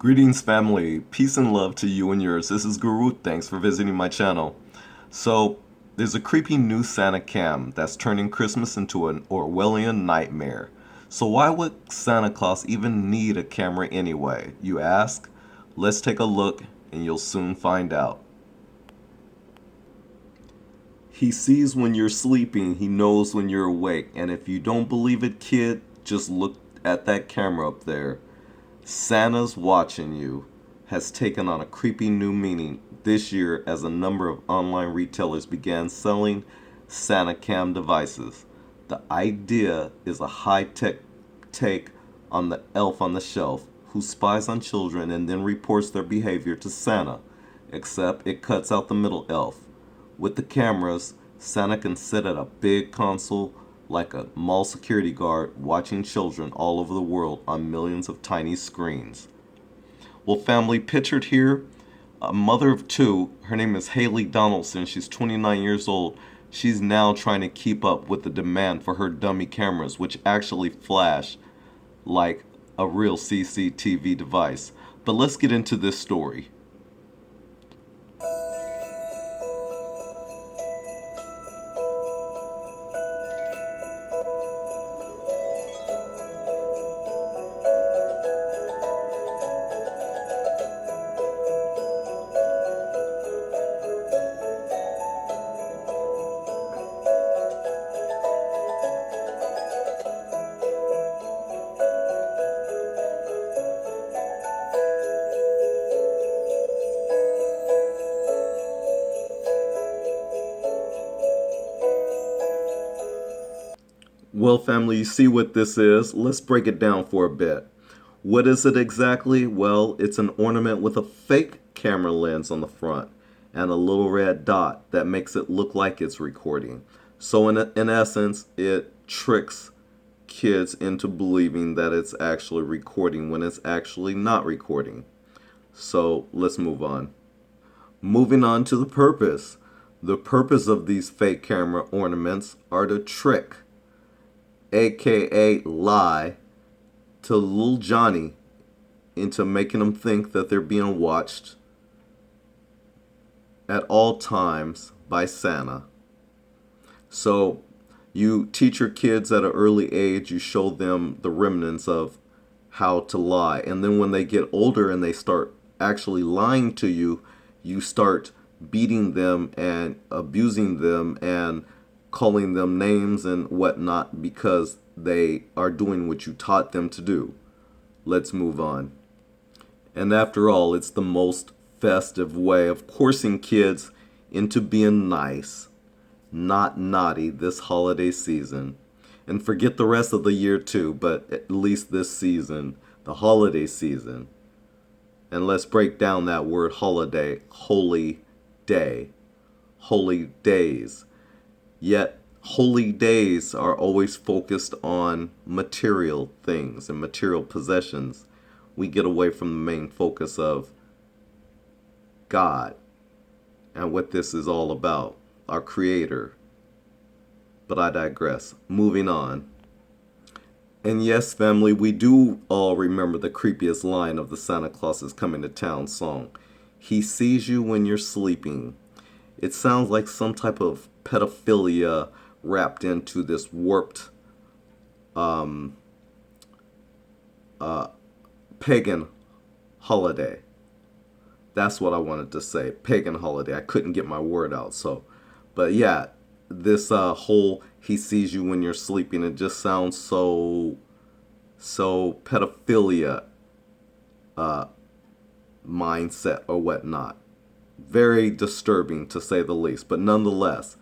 Greetings, family. Peace and love to you and yours. This is Guru. Thanks for visiting my channel. So, there's a creepy new Santa cam that's turning Christmas into an Orwellian nightmare. So, why would Santa Claus even need a camera anyway, you ask? Let's take a look and you'll soon find out. He sees when you're sleeping, he knows when you're awake, and if you don't believe it, kid, just look at that camera up there. Santa's watching you has taken on a creepy new meaning this year as a number of online retailers began selling Santa Cam devices. The idea is a high-tech take on the elf on the shelf who spies on children and then reports their behavior to Santa, except it cuts out the middle elf. With the cameras, Santa can sit at a big console like a mall security guard watching children all over the world on millions of tiny screens. Well, family, pictured here, a mother of two, her name is Haley Donaldson, she's 29 years old. She's now trying to keep up with the demand for her dummy cameras, which actually flash like a real CCTV device. But let's get into this story. Well, family, you see what this is? Let's break it down for a bit. What is it exactly? Well, it's an ornament with a fake camera lens on the front and a little red dot that makes it look like it's recording. So in essence, it tricks kids into believing that it's actually recording when it's actually not recording. So let's move on. Moving on to the purpose. The purpose of these fake camera ornaments are to trick, aka lie, to little Johnny into making them think that they're being watched at all times by Santa. So you teach your kids at an early age, you show them the remnants of how to lie. And then when they get older and they start actually lying to you, you start beating them and abusing them and calling them names and whatnot because they are doing what you taught them to do. Let's move on. And after all, it's the most festive way of coursing kids into being nice, not naughty this holiday season. And forget the rest of the year too, but at least this season, the holiday season. And let's break down that word holiday, holy day, holy days. Yet, holy days are always focused on material things and material possessions. We get away from the main focus of God and what this is all about, our Creator. But I digress. Moving on. And yes, family, we do all remember the creepiest line of the Santa Claus is Coming to Town song. He sees you when you're sleeping. It sounds like some type of pedophilia wrapped into this warped pagan holiday. That's what I wanted to say. Pagan holiday. I couldn't get my word out. But yeah, this whole he sees you when you're sleeping, it just sounds so pedophilia mindset or whatnot. Very disturbing to say the least, but nonetheless,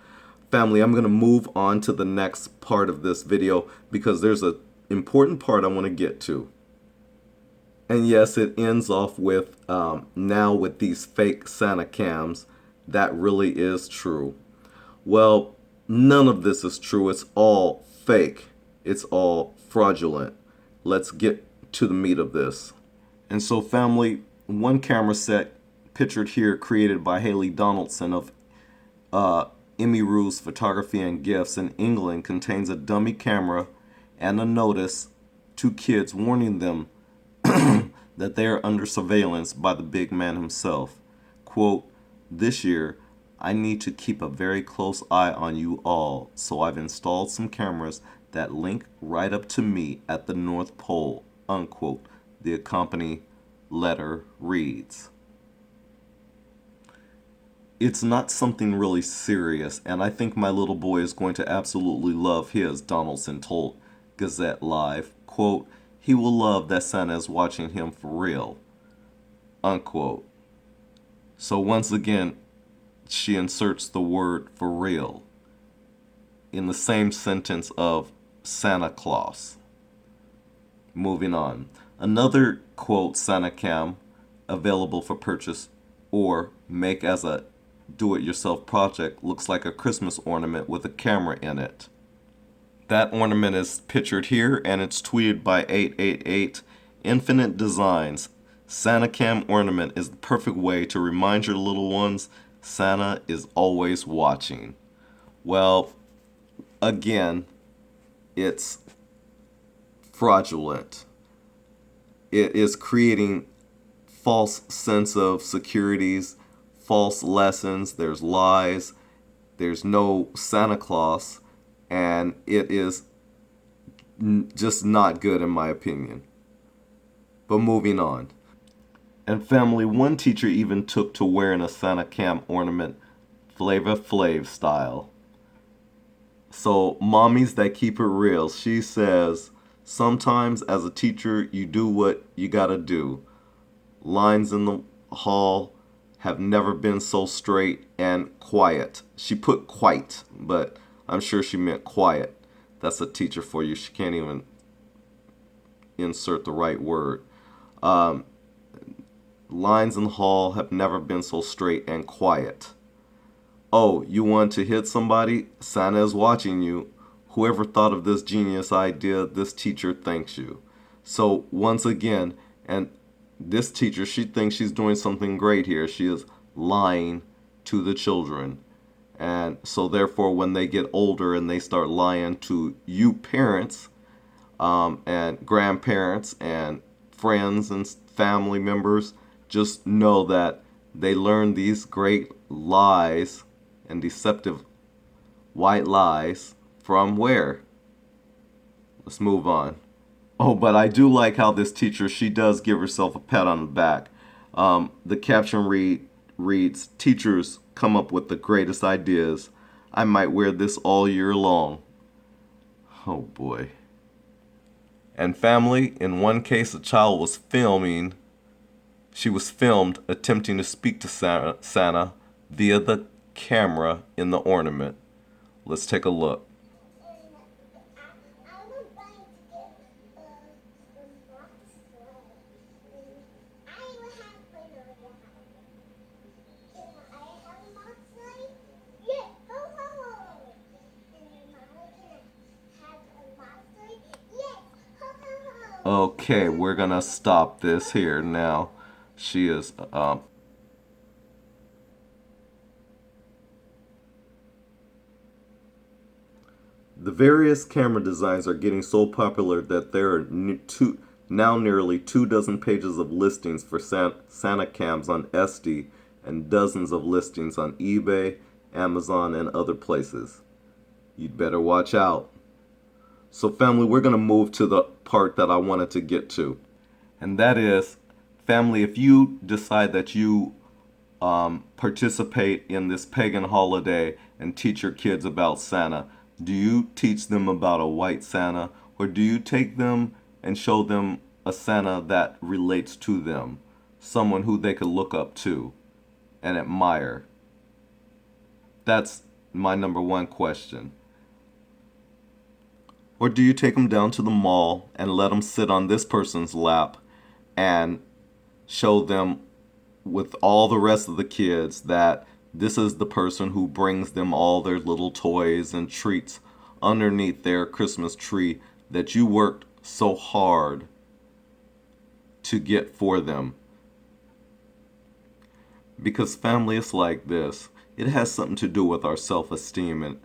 family, I'm going to move on to the next part of this video because there's an important part I want to get to. And yes, it ends off with now with these fake Santa cams. That really is true. Well, none of this is true. It's all fake. It's all fraudulent. Let's get to the meat of this. And so, family, one camera set pictured here, created by Haley Donaldson of Emmy Ruse Photography and Gifts in England, contains a dummy camera and a notice to kids warning them that they are under surveillance by the big man himself. Quote, "This year, I need to keep a very close eye on you all, so I've installed some cameras that link right up to me at the North Pole," unquote, the accompanying letter reads. It's not something really serious, and I think my little boy is going to absolutely love his, Donaldson told Gazette Live. Quote, "He will love that Santa is watching him for real," unquote. So once again, she inserts the word "for real" in the same sentence of Santa Claus. Moving on. Another, quote, SantaCam available for purchase or make as a do-it-yourself project looks like a Christmas ornament with a camera in it. That ornament is pictured here, and it's tweeted by 888 Infinite Designs. SantaCam ornament is the perfect way to remind your little ones Santa is always watching. Well, again, it's fraudulent. It is creating false sense of securities, false lessons, there's lies, there's no Santa Claus, and it is just not good in my opinion. But moving on. And family, one teacher even took to wearing a SantaCam ornament Flavor Flav style. So, mommies that keep it real, she says, sometimes as a teacher, you do what you gotta do. Lines in the hall have never been so straight and quiet. She put quite, but I'm sure she meant quiet. That's a teacher for you. She can't even insert the right word. Lines in the hall have never been so straight and quiet. Oh, you want to hit somebody? Santa is watching you. Whoever thought of this genius idea, this teacher thanks you. So once again, and this teacher, she thinks she's doing something great here. She is lying to the children. And so therefore, when they get older and they start lying to you parents and grandparents and friends and family members, just know that they learn these great lies and deceptive white lies from where? Let's move on. Oh, but I do like how this teacher, she does give herself a pat on the back. The caption reads, "Teachers come up with the greatest ideas. I might wear this all year long." Oh boy. And family, in one case, a child was she was filmed attempting to speak to Santa via the camera in the ornament. Let's take a look. Okay, we're gonna stop this here now. She is the various camera designs are getting so popular that there are now nearly 24 pages of listings for SantaCams on Etsy and dozens of listings on eBay, Amazon, and other places. You'd better watch out. So family, we're going to move to the part that I wanted to get to. And that is, family, if you decide that you participate in this pagan holiday and teach your kids about Santa, do you teach them about a white Santa, or do you take them and show them a Santa that relates to them, someone who they could look up to and admire? That's my number one question. Or do you take them down to the mall and let them sit on this person's lap and show them with all the rest of the kids that this is the person who brings them all their little toys and treats underneath their Christmas tree that you worked so hard to get for them? Because family is like this. It has something to do with our self-esteem and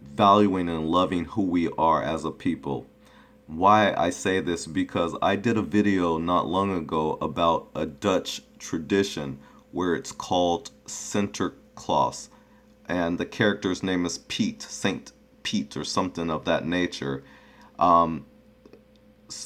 valuing and loving who we are as a people. Why I say this, because I did a video not long ago about a Dutch tradition where it's called Sinterklaas, and the character's name is Piet, Saint Piet or something of that nature. Um,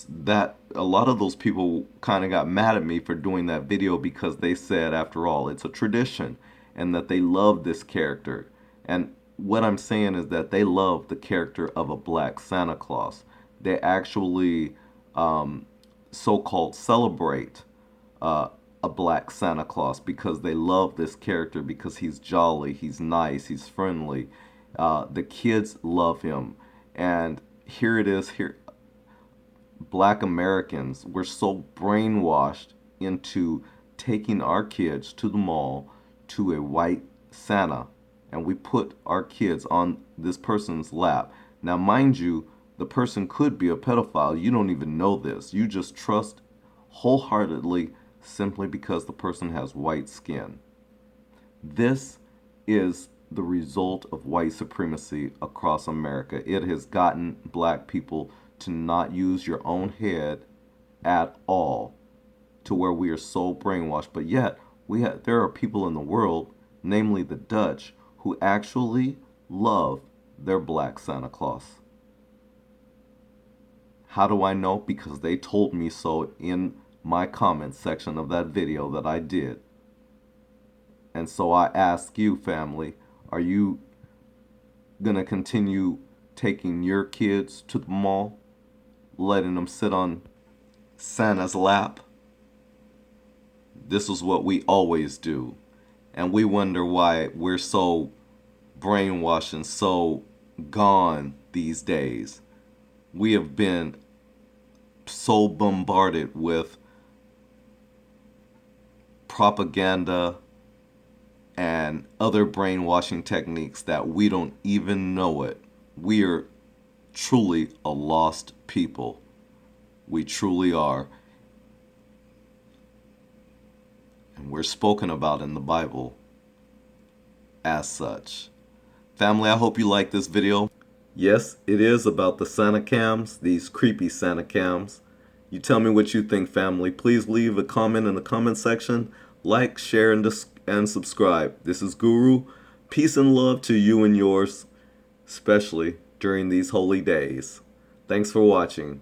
that a lot of those people kind of got mad at me for doing that video because they said, after all, it's a tradition and that they love this character. And what I'm saying is that they love the character of a black Santa Claus. They actually so-called celebrate uh, a black Santa Claus because they love this character, because he's jolly, he's nice, he's friendly. The kids love him. And here it is, here black Americans were so brainwashed into taking our kids to the mall to a white Santa, and we put our kids on this person's lap. Now, mind you, the person could be a pedophile. You don't even know this. You just trust wholeheartedly simply because the person has white skin. This is the result of white supremacy across America. It has gotten black people to not use your own head at all, to where we are so brainwashed. But yet, there are people in the world, namely the Dutch, who actually love their black Santa Claus. How do I know? Because they told me so in my comments section of that video that I did. And so I ask you, family, are you going to continue taking your kids to the mall, letting them sit on Santa's lap? This is what we always do. And we wonder why we're so brainwashed and so gone these days. We have been so bombarded with propaganda and other brainwashing techniques that we don't even know it. We are truly a lost people. We truly are. And we're spoken about in the Bible as such. Family, I hope you like this video. Yes, it is about the Santa cams, these creepy Santa cams. You tell me what you think, family. Please leave a comment in the comment section. Like, share, and subscribe. This is Guru. Peace and love to you and yours, especially during these holy days. Thanks for watching.